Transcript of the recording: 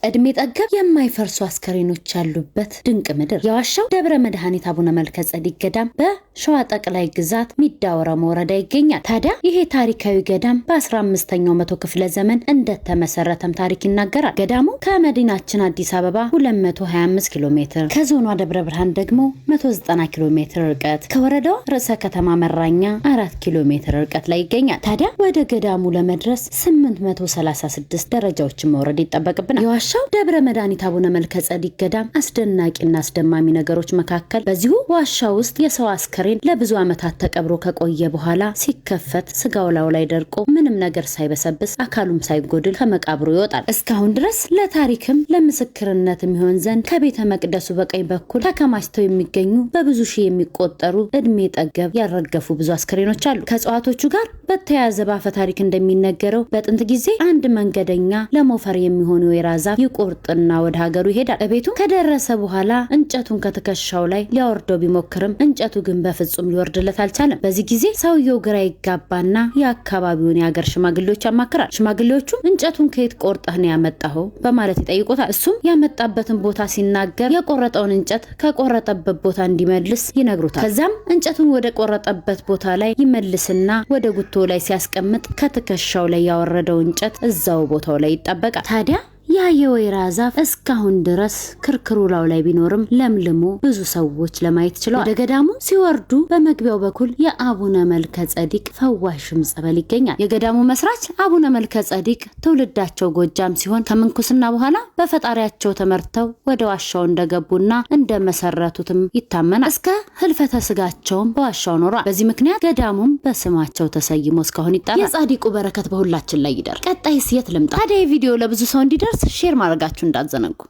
እድሜ ጠገብ የማይፈርሱ አስከሬኖች ያሉበት ድንቅ ምድር የዋሻው ደብረ መድኃኒት አቡነ መልከጼዴቅ ገዳም በሸዋ ጠቅላይ ግዛት ሚዳ ወረሞ ወረዳ ይገኛል። ታዲያ ይሄ ታሪካዊ ገዳም በ15ኛው መቶ ክፍለ ዘመን እንደተመሰረተም ታሪክ ይናገራል። ገዳሙ ከመዲናችን አዲስ አበባ 225 ኪሎ ሜትር፣ ከዞኗ ደብረ ብርሃን ደግሞ 190 ኪሎ ሜትር ርቀት፣ ከወረዳው ርዕሰ ከተማ መራኛ 4 ኪሎ ሜትር ርቀት ላይ ይገኛል። ታዲያ ወደ ገዳሙ ለመድረስ 836 ደረጃዎችን መውረድ ይጠበቅብናል። የዋሻው ደብረ መድኃኒት አቡነ መልከጼዴቅ ገዳም አስደናቂና አስደማሚ ነገሮች መካከል በዚሁ ዋሻ ውስጥ የሰው አስከሬን ለብዙ ዓመታት ተቀብሮ ከቆየ በኋላ ሲከፈት ስጋው ላይ ደርቆ ምንም ነገር ሳይበሰብስ አካሉም ሳይጎድል ከመቃብሩ ይወጣል። እስካሁን ድረስ ለታሪክም ለምስክርነት የሚሆን ዘንድ ከቤተ መቅደሱ በቀኝ በኩል ተከማችተው የሚገኙ በብዙ ሺህ የሚቆጠሩ እድሜ ጠገብ ያረገፉ ብዙ አስከሬኖች አሉ። ከእጽዋቶቹ ጋር በተያያዘ ባፈ ታሪክ እንደሚነገረው በጥንት ጊዜ አንድ መንገደኛ ለሞፈር የሚሆኑ ወይራ ዛፍ ይቆርጥና ወደ ሀገሩ ይሄዳል። በቤቱ ከደረሰ በኋላ እንጨቱን ከትከሻው ላይ ሊያወርደው ቢሞክርም እንጨቱ ግን በፍጹም ሊወርድለት አልቻለም። በዚህ ጊዜ ሰውየው ግራ ይጋባና የአካባቢውን የሀገር ሽማግሌዎች ያማክራል። ሽማግሌዎቹም እንጨቱን ከየት ቆርጠህ ነው ያመጣኸው በማለት ይጠይቁታል። እሱም ያመጣበትን ቦታ ሲናገር የቆረጠውን እንጨት ከቆረጠበት ቦታ እንዲመልስ ይነግሩታል። ከዛም እንጨቱን ወደ ቆረጠበት ቦታ ላይ ይመልስና ወደ ጉቶ ላይ ሲያስቀምጥ ከትከሻው ላይ ያወረደው እንጨት እዛው ቦታው ላይ ይጣበቃል። ታዲያ ያ የወይራ ዛፍ እስካሁን ድረስ ክርክሩላው ላይ ቢኖርም ለምልሞ ብዙ ሰዎች ለማየት ችለዋል። ወደ ገዳሙ ሲወርዱ በመግቢያው በኩል የአቡነ መልከጼዴቅ ፈዋሽም ጸበል ይገኛል። የገዳሙ መስራች አቡነ መልከጼዴቅ ትውልዳቸው ጎጃም ሲሆን ከምንኩስና በኋላ በፈጣሪያቸው ተመርተው ወደ ዋሻው እንደገቡና እንደመሰረቱትም ይታመናል። እስከ ህልፈተ ስጋቸውም በዋሻው ኖሯል። በዚህ ምክንያት ገዳሙም በስማቸው ተሰይሞ እስካሁን ይጠራል። የጻዲቁ በረከት በሁላችን ላይ ይደር። ቀጣይስ የት ልምጣ? ታዲያ ቪዲዮ ለብዙ ሰው እንዲደርስ ሼር ማድረጋችሁ እንዳትዘነጉ።